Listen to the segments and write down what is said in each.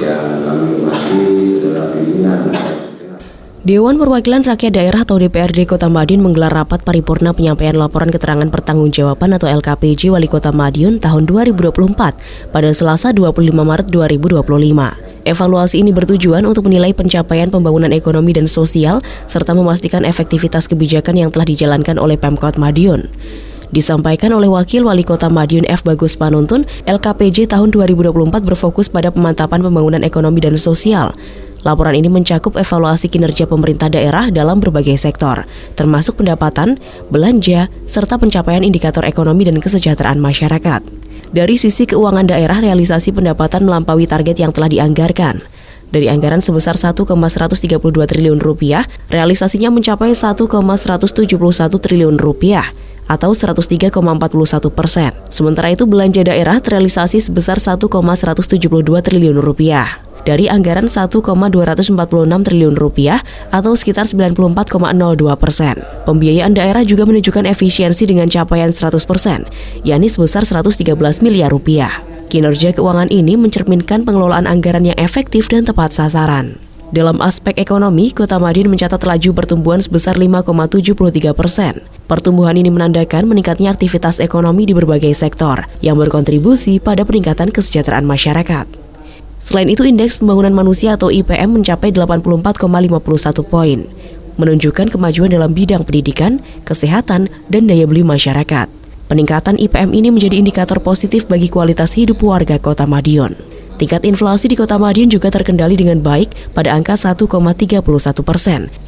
yang kami hormati saudara pimpinan. Dewan Perwakilan Rakyat Daerah atau DPRD Kota Madiun menggelar rapat paripurna penyampaian laporan keterangan pertanggungjawaban atau LKPJ Wali Kota Madiun tahun 2024 pada Selasa 25 Maret 2025. Evaluasi ini bertujuan untuk menilai pencapaian pembangunan ekonomi dan sosial serta memastikan efektivitas kebijakan yang telah dijalankan oleh Pemkot Madiun. Disampaikan oleh Wakil Wali Kota Madiun F. Bagus Panuntun, LKPJ tahun 2024 berfokus pada pemantapan pembangunan ekonomi dan sosial. Laporan ini mencakup evaluasi kinerja pemerintah daerah dalam berbagai sektor, termasuk pendapatan, belanja, serta pencapaian indikator ekonomi dan kesejahteraan masyarakat. Dari sisi keuangan daerah, realisasi pendapatan melampaui target yang telah dianggarkan. Dari anggaran sebesar 1,132 triliun rupiah, realisasinya mencapai 1,171 triliun rupiah atau 103,41%. Sementara itu belanja daerah terrealisasi sebesar 1,172 triliun rupiah. Dari anggaran 1,246 triliun rupiah atau sekitar 94,02%. Pembiayaan daerah juga menunjukkan efisiensi dengan capaian 100%, yakni sebesar 113 miliar rupiah. Kinerja keuangan ini mencerminkan pengelolaan anggaran yang efektif dan tepat sasaran. Dalam aspek ekonomi, Kota Madiun mencatat laju pertumbuhan sebesar 5,73%. Pertumbuhan ini menandakan meningkatnya aktivitas ekonomi di berbagai sektor yang berkontribusi pada peningkatan kesejahteraan masyarakat. Selain itu, Indeks Pembangunan Manusia atau IPM mencapai 84,51 poin, menunjukkan kemajuan dalam bidang pendidikan, kesehatan, dan daya beli masyarakat. Peningkatan IPM ini menjadi indikator positif bagi kualitas hidup warga Kota Madiun. Tingkat inflasi di Kota Madiun juga terkendali dengan baik pada angka 1,31%,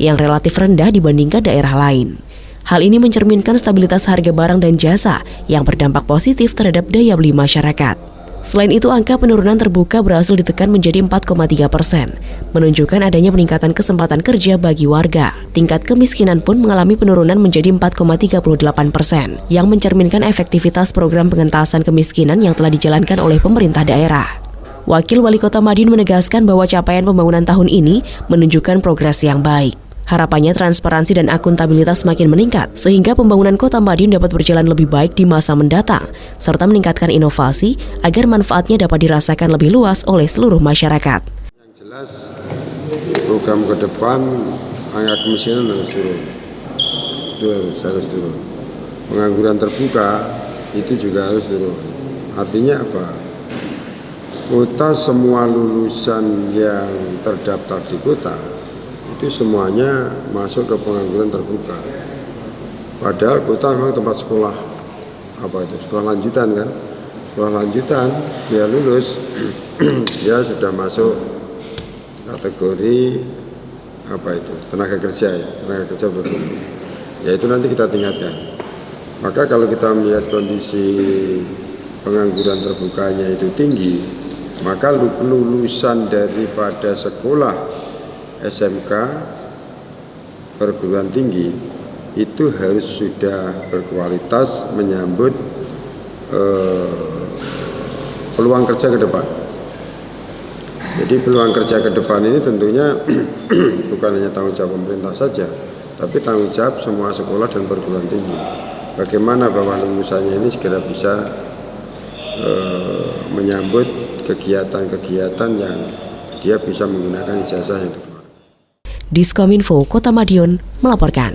yang relatif rendah dibandingkan daerah lain. Hal ini mencerminkan stabilitas harga barang dan jasa yang berdampak positif terhadap daya beli masyarakat. Selain itu, angka penurunan terbuka berhasil ditekan menjadi 4,3%, menunjukkan adanya peningkatan kesempatan kerja bagi warga. Tingkat kemiskinan pun mengalami penurunan menjadi 4,38%, yang mencerminkan efektivitas program pengentasan kemiskinan yang telah dijalankan oleh pemerintah daerah. Wakil Wali Kota Madiun menegaskan bahwa capaian pembangunan tahun ini menunjukkan progres yang baik. Harapannya transparansi dan akuntabilitas semakin meningkat, sehingga pembangunan Kota Madiun dapat berjalan lebih baik di masa mendatang, serta meningkatkan inovasi agar manfaatnya dapat dirasakan lebih luas oleh seluruh masyarakat. Yang jelas, program ke depan angka kemiskinan harus turun. Itu harus turun. Pengangguran terbuka itu juga harus turun. Artinya apa? Kota semua lulusan yang terdaftar di kota itu semuanya masuk ke pengangguran terbuka. Padahal kota memang tempat sekolah, sekolah lanjutan kan. Sekolah lanjutan, dia lulus, dia sudah masuk kategori tenaga kerja berkumpul. Ya itu nanti kita tingkatkan. Maka kalau kita melihat kondisi pengangguran terbukanya itu tinggi, maka lulusan daripada sekolah SMK perguruan tinggi itu harus sudah berkualitas menyambut peluang kerja ke depan. Jadi peluang kerja ke depan ini tentunya bukan hanya tanggung jawab pemerintah saja, tapi tanggung jawab semua sekolah dan perguruan tinggi. Bagaimana bahwa lulusannya ini segera bisa menyambut kegiatan-kegiatan yang dia bisa menggunakan ijazah itu. Diskominfo Kota Madiun melaporkan.